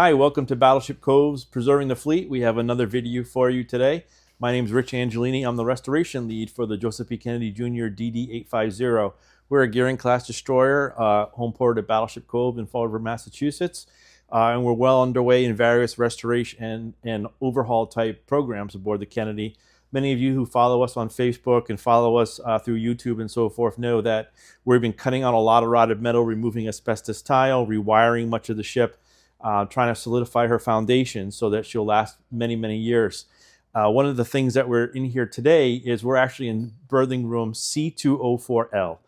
Hi, welcome to Battleship Cove's Preserving the Fleet. We have another video for you today. My name is Rich Angelini. I'm the restoration lead for the Joseph P. Kennedy Jr. DD850. We're a Gearing-class destroyer, home port at Battleship Cove in Fall River, Massachusetts. And we're well underway in various restoration and overhaul type programs aboard the Kennedy. Many of you who follow us on Facebook and follow us through YouTube and so forth know that we've been cutting out a lot of rotted metal, removing asbestos tile, rewiring much of the ship, trying to solidify her foundation so that she'll last many, many years. One of the things that we're in here today is we're actually in berthing room C204L.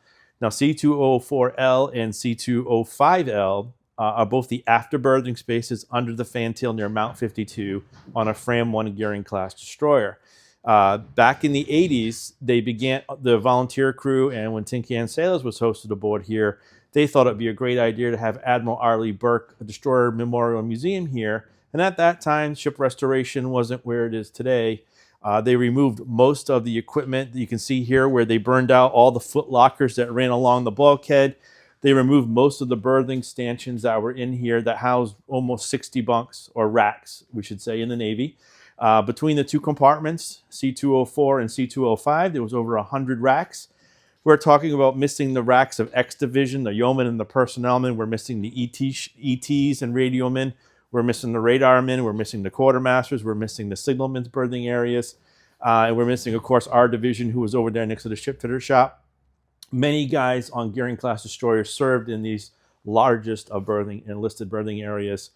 Now, C204L and C205L are both the after berthing spaces under the fantail near Mount 52 on a Fram 1 Gearing class destroyer. Back in the 80s, they began the volunteer crew, and when Tin Can Sailors was hosted aboard here, they thought it'd be a great idea to have Admiral Arleigh Burke, a destroyer memorial museum here. And at that time, ship restoration wasn't where it is today. They removed most of the equipment that you can see here where they burned out all the foot lockers that ran along the bulkhead. They removed most of the berthing stanchions that were in here that housed almost 60 bunks, or racks, we should say, in the Navy. Between the two compartments, C204 and C205, there was over 100 racks. We're talking about missing the racks of X Division, the yeomen and the personnelmen. We're missing the ETs and radiomen. We're missing the radarmen. We're missing the quartermasters. We're missing the signalmen's berthing areas. And we're missing, of course, our division, who was over there next to the ship fitter shop. Many guys on Gearing-class destroyers served in these largest of berthing enlisted berthing areas.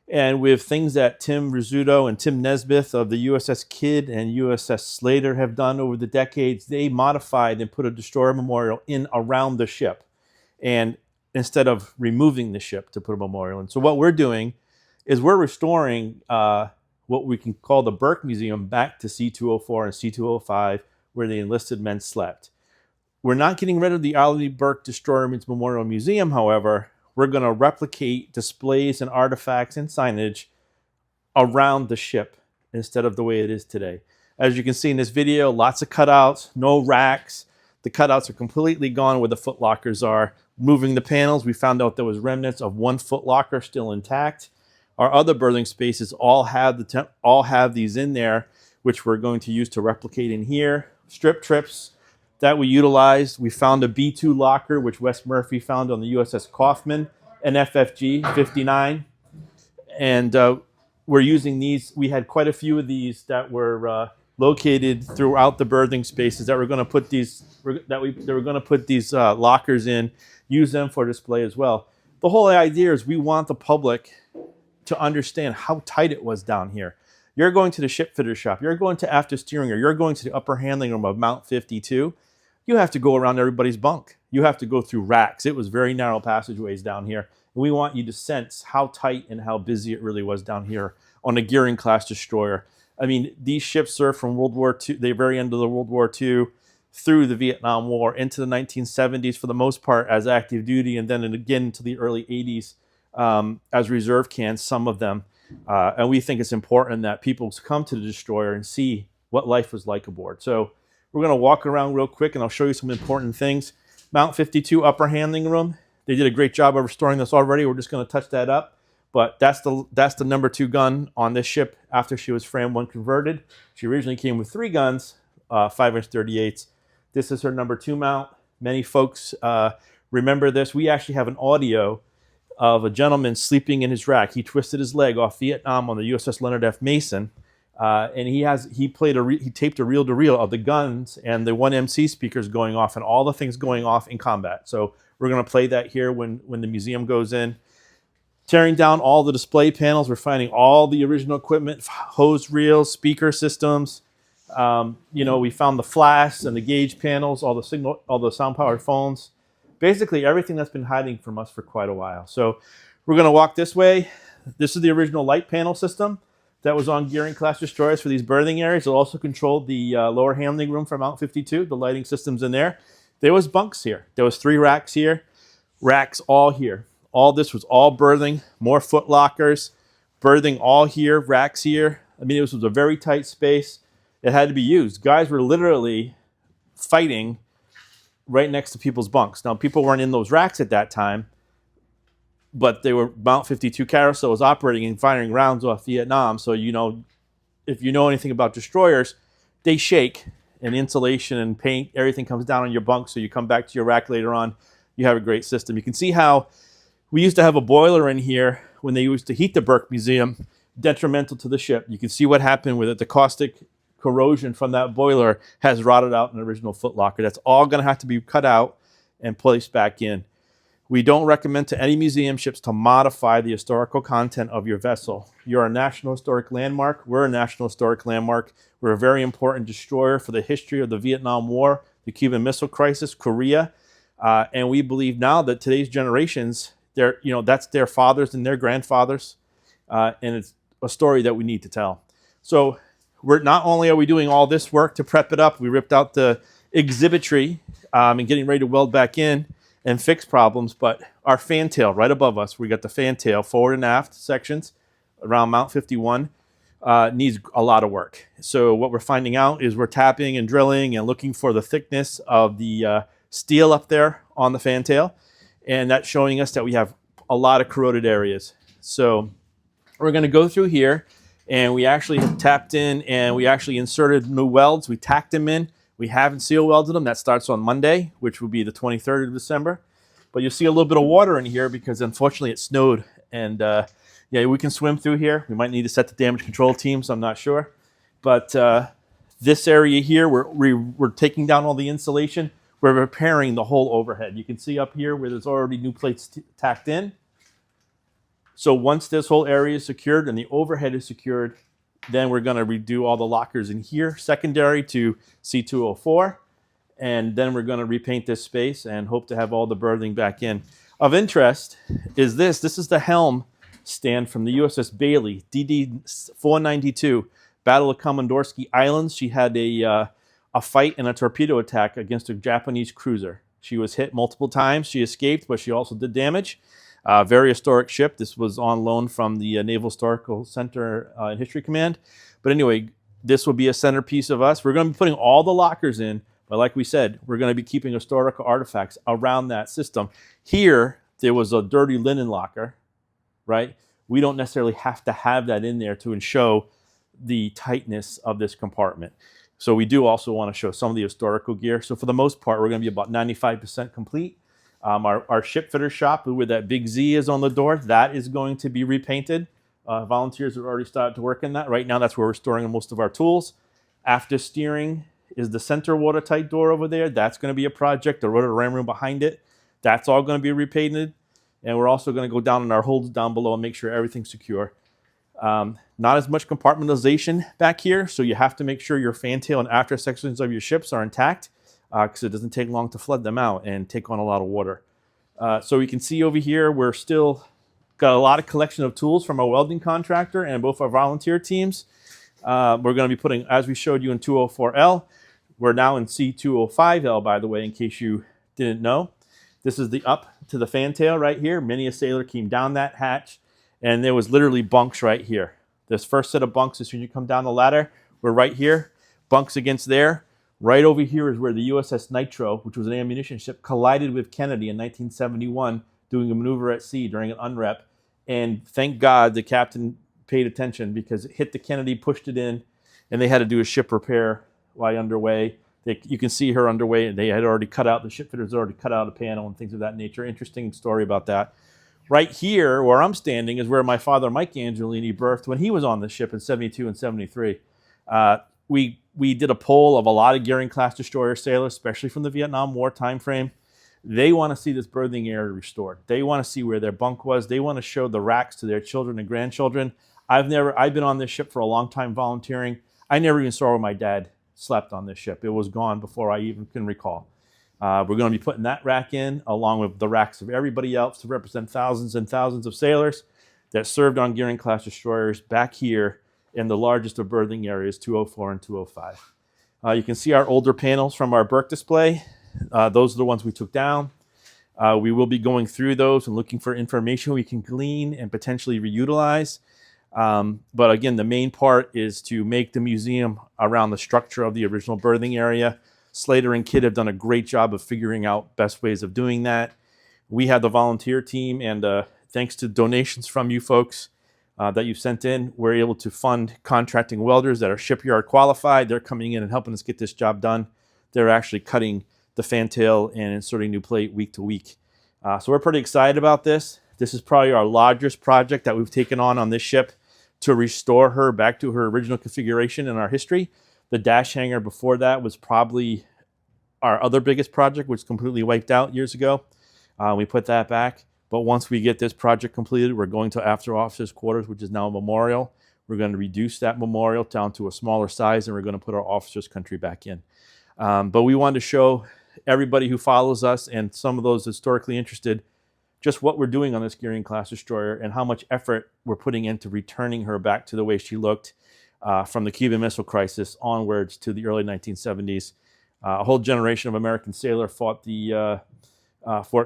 And with things that Tim Rizzuto and Tim Nesbitt of the USS Kidd and USS Slater have done over the decades, they modified and put a destroyer memorial in around the ship, and instead of removing the ship to put a memorial in. So what we're doing is we're restoring what we can call the Burke Museum back to C204 and C205, where the enlisted men slept. We're not getting rid of the Arleigh Burke Destroyermen's Memorial Museum, however. We're going to replicate displays and artifacts and signage around the ship instead of the way it is today. As you can see in this video, lots of cutouts, no racks. The cutouts are completely gone where the foot lockers are. Moving the panels, we found out there was remnants of one foot locker still intact. Our other berthing spaces all have these in there, which we're going to use to replicate in here. Strip trips that we utilized. We found a B2 locker, which Wes Murphy found on the USS Kaufman, an FFG 59. And we're using these. We had quite a few of these that were located throughout the berthing spaces that we're going to put these, lockers in, use them for display as well. The whole idea is we want the public to understand how tight it was down here. You're going to the ship fitter shop, you're going to after steering, or you're going to the upper handling room of Mount 52. You have to go around everybody's bunk. You have to go through racks. It was very narrow passageways down here. And we want you to sense how tight and how busy it really was down here on a Gearing-class destroyer. I mean, these ships served from World War II, the very end of the World War II, through the Vietnam War, into the 1970s for the most part as active duty, and then again into the early 80s as reserve cans, some of them. And we think it's important that people come to the destroyer and see what life was like aboard. So we're going to walk around real quick, and I'll show you some important things. Mount 52 upper handling room. They did a great job of restoring this already. We're just going to touch that up. But that's the number 2 gun on this ship after she was Fram 1 converted. She originally came with 3 guns, 5-inch 38s. This is her number 2 mount. Many folks remember this. We actually have an audio of a gentleman sleeping in his rack. He twisted his leg off Vietnam on the USS Leonard F. Mason. And he taped a reel-to-reel of the guns and the 1MC speakers going off and all the things going off in combat. So we're going to play that here when the museum goes in. Tearing down all the display panels, we're finding all the original equipment, hose reels, speaker systems. We found the flash and the gauge panels, all the sound-powered phones. Basically everything that's been hiding from us for quite a while. So we're going to walk this way. This is the original light panel system that was on Gearing-class destroyers for these berthing areas. It also controlled the lower handling room for Mount 52, the lighting systems in there. There was bunks here. There was 3 racks here, racks all here. All this was all berthing, more foot lockers, berthing all here, racks here. I mean, this was a very tight space. It had to be used. Guys were literally fighting right next to people's bunks. Now, people weren't in those racks at that time, but they were Mount 52 carousels operating and firing rounds off Vietnam. So, you know, if you know anything about destroyers, they shake, and insulation and paint, everything comes down on your bunk. So you come back to your rack later on, you have a great system. You can see how we used to have a boiler in here when they used to heat the Burke Museum, detrimental to the ship. You can see what happened with it. The caustic corrosion from that boiler has rotted out an original footlocker. That's all going to have to be cut out and placed back in. We don't recommend to any museum ships to modify the historical content of your vessel. You're a National Historic Landmark. We're a National Historic Landmark. We're a very important destroyer for the history of the Vietnam War, the Cuban Missile Crisis, Korea, and we believe now that today's generations, that's their fathers and their grandfathers, and it's a story that we need to tell. So we're not only are we doing all this work to prep it up, we ripped out the exhibitry and getting ready to weld back in and fix problems, but our fantail right above us, we got the fantail forward and aft sections around Mount 51, needs a lot of work. So what we're finding out is we're tapping and drilling and looking for the thickness of the steel up there on the fantail, and that's showing us that we have a lot of corroded areas. So we're going to go through here, and we actually have tapped in and we actually inserted new welds. We tacked them in. We haven't seal welded them. That starts on Monday, which will be the 23rd of December. But you'll see a little bit of water in here because unfortunately it snowed. And yeah, we can swim through here. We might need to set the damage control teams. I'm not sure. But this area here, we're taking down all the insulation. We're repairing the whole overhead. You can see up here where there's already new plates tacked in. So once this whole area is secured and the overhead is secured, then we're going to redo all the lockers in here, secondary to C204. And then we're going to repaint this space and hope to have all the berthing back in. Of interest is this. This is the helm stand from the USS Bailey, DD850, Battle of Komandorsky Islands. She had a fight and a torpedo attack against a Japanese cruiser. She was hit multiple times. She escaped, but she also did damage. Very historic ship. This was on loan from the Naval Historical Center and History Command. But anyway, this will be a centerpiece of us. We're going to be putting all the lockers in, but like we said, we're going to be keeping historical artifacts around that system. Here, there was a dirty linen locker, right? We don't necessarily have to have that in there to show the tightness of this compartment. So we do also want to show some of the historical gear. So for the most part, we're going to be about 95% complete. Our ship fitter shop, where that big Z is on the door, that is going to be repainted. Volunteers have already started to work in that. Right now, that's where we're storing most of our tools. After steering is the center watertight door over there. That's going to be a project. The rotor ram room behind it, that's all going to be repainted. And we're also going to go down in our holds down below and make sure everything's secure. Not as much compartmentalization back here, so you have to make sure your fantail and after sections of your ships are intact, because it doesn't take long to flood them out and take on a lot of water. So you can see over here, we're still got a lot of collection of tools from our welding contractor and both our volunteer teams. We're going to be putting, as we showed you in 204L, we're now in C205L, by the way, in case you didn't know. This is the up to the fantail right here. Many a sailor came down that hatch, and there was literally bunks right here. This first set of bunks, as soon as you come down the ladder, we're right here. Bunks against there. Right over here is where the USS Nitro, which was an ammunition ship, collided with Kennedy in 1971, doing a maneuver at sea during an unrep. And thank God the captain paid attention, because it hit the Kennedy, pushed it in, and they had to do a ship repair while underway. You can see her underway, and they had already cut out, the ship fitters already cut out a panel and things of that nature. Interesting story about that. Right here, where I'm standing, is where my father, Mike Angelini, birthed when he was on the ship in 72 and 73. We did a poll of a lot of Gearing-class destroyer sailors, especially from the Vietnam War time frame. They want to see this berthing area restored. They want to see where their bunk was. They want to show the racks to their children and grandchildren. I've been on this ship for a long time volunteering. I never even saw where my dad slept on this ship. It was gone before I even can recall. We're going to be putting that rack in along with the racks of everybody else to represent thousands and thousands of sailors that served on Gearing-class destroyers back here in the largest of berthing areas, 204 and 205. You can see our older panels from our Burke display. Those are the ones we took down. We will be going through those and looking for information we can glean and potentially reutilize. But again, the main part is to make the museum around the structure of the original berthing area. Slater and Kidd have done a great job of figuring out best ways of doing that. We have the volunteer team and thanks to donations from you folks that you sent in, we're able to fund contracting welders that are shipyard qualified. They're coming in and helping us get this job done. They're actually cutting the fantail and inserting new plate week to week. So we're pretty excited about this. This is probably our largest project that we've taken on this ship to restore her back to her original configuration in our history. The dash hangar before that was probably our other biggest project, which completely wiped out years ago. We put that back. But once we get this project completed, we're going to after officers quarters, which is now a memorial. We're going to reduce that memorial down to a smaller size, and we're going to put our officers country back in. But we wanted to show everybody who follows us and some of those historically interested just what we're doing on this Gearing class destroyer and how much effort we're putting into returning her back to the way she looked from the Cuban Missile Crisis onwards to the early 1970s. A whole generation of American sailor fought the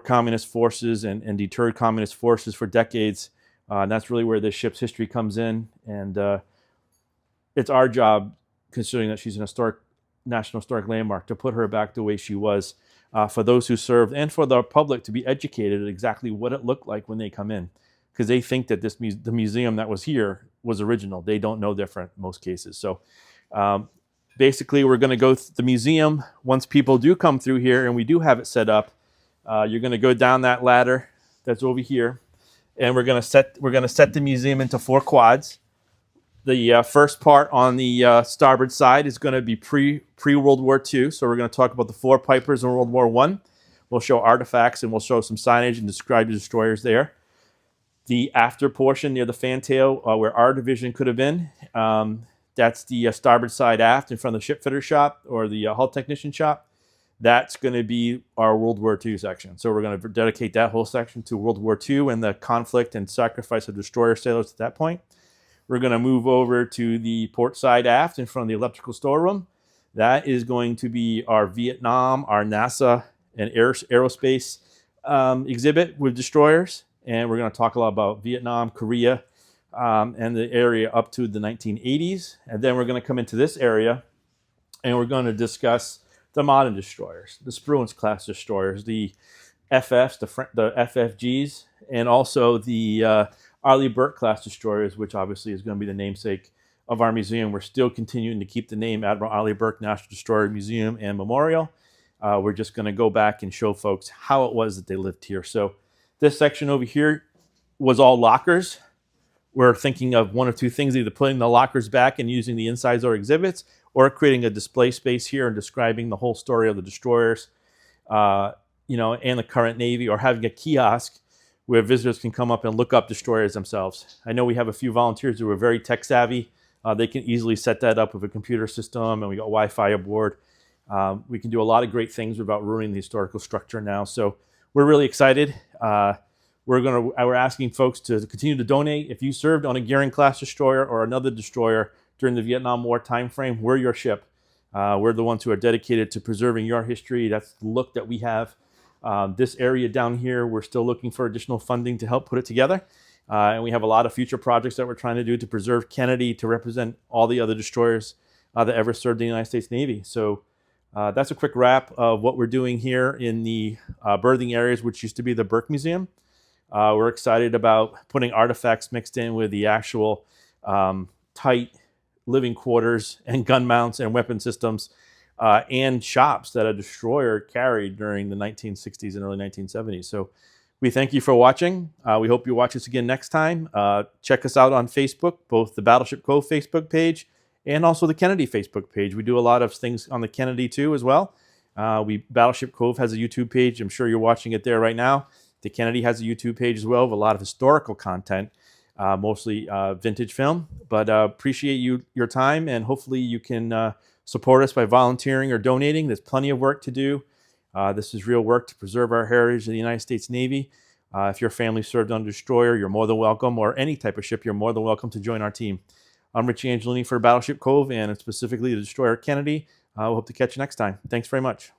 communist forces and deterred communist forces for decades. And that's really where this ship's history comes in. And it's our job, considering that she's an national historic landmark, to put her back the way she was for those who served and for the public to be educated at exactly what it looked like when they come in. Because they think that the museum that was here was original. They don't know different in most cases. So basically, we're going to go through the museum. Once people do come through here, and we do have it set up, you're going to go down that ladder that's over here, and we're going to set the museum into 4 quads. The first part on the starboard side is going to be pre-World War II. So we're going to talk about the 4 Pipers in World War I. We'll show artifacts, and we'll show some signage and describe the destroyers there. The after portion near the fantail, where our division could have been, that's the starboard side aft in front of the ship fitter shop or the hull technician shop. That's going to be our World War II section. So we're going to dedicate that whole section to World War II and the conflict and sacrifice of destroyer sailors at that point. We're going to move over to the port side aft in front of the electrical storeroom. That is going to be our Vietnam, our NASA, and aerospace exhibit with destroyers. And we're going to talk a lot about Vietnam, Korea, and the area up to the 1980s. And then we're going to come into this area, and we're going to discuss the modern destroyers, the Spruance class destroyers, the FFs, the FFGs, and also the Arleigh Burke class destroyers, which obviously is going to be the namesake of our museum. We're still continuing to keep the name Admiral Arleigh Burke National Destroyer Museum and Memorial. We're just going to go back and show folks how it was that they lived here. So this section over here was all lockers. We're thinking of one of 2 things, either putting the lockers back and using the insides or exhibits, or creating a display space here and describing the whole story of the destroyers, and the current Navy, or having a kiosk where visitors can come up and look up destroyers themselves. I know we have a few volunteers who are very tech savvy. They can easily set that up with a computer system, and we got Wi-Fi aboard. We can do a lot of great things without ruining the historical structure now. So we're really excited. We're asking folks to continue to donate. If you served on a Gearing class destroyer or another destroyer during the Vietnam War timeframe, we're your ship. We're the ones who are dedicated to preserving your history. That's the look that we have. This area down here, we're still looking for additional funding to help put it together. And we have a lot of future projects that we're trying to do to preserve Kennedy, to represent all the other destroyers that ever served the United States Navy. So that's a quick wrap of what we're doing here in the berthing areas, which used to be the Burke Museum. We're excited about putting artifacts mixed in with the actual tight living quarters and gun mounts and weapon systems and shops that a destroyer carried during the 1960s and early 1970s. So we thank you for watching. We hope you watch us again next time. Check us out on Facebook, both the Battleship Cove Facebook page and also the Kennedy Facebook page. We do a lot of things on the Kennedy too as well. Battleship Cove has a YouTube page. I'm sure you're watching it there right now. The Kennedy has a YouTube page as well with a lot of historical content, mostly vintage film. But appreciate your time, and hopefully you can support us by volunteering or donating. There's plenty of work to do. This is real work to preserve our heritage of the United States Navy. If your family served on a destroyer, you're more than welcome, or any type of ship, you're more than welcome to join our team. I'm Richie Angelini for Battleship Cove, and specifically the destroyer Kennedy. I hope to catch you next time. Thanks very much.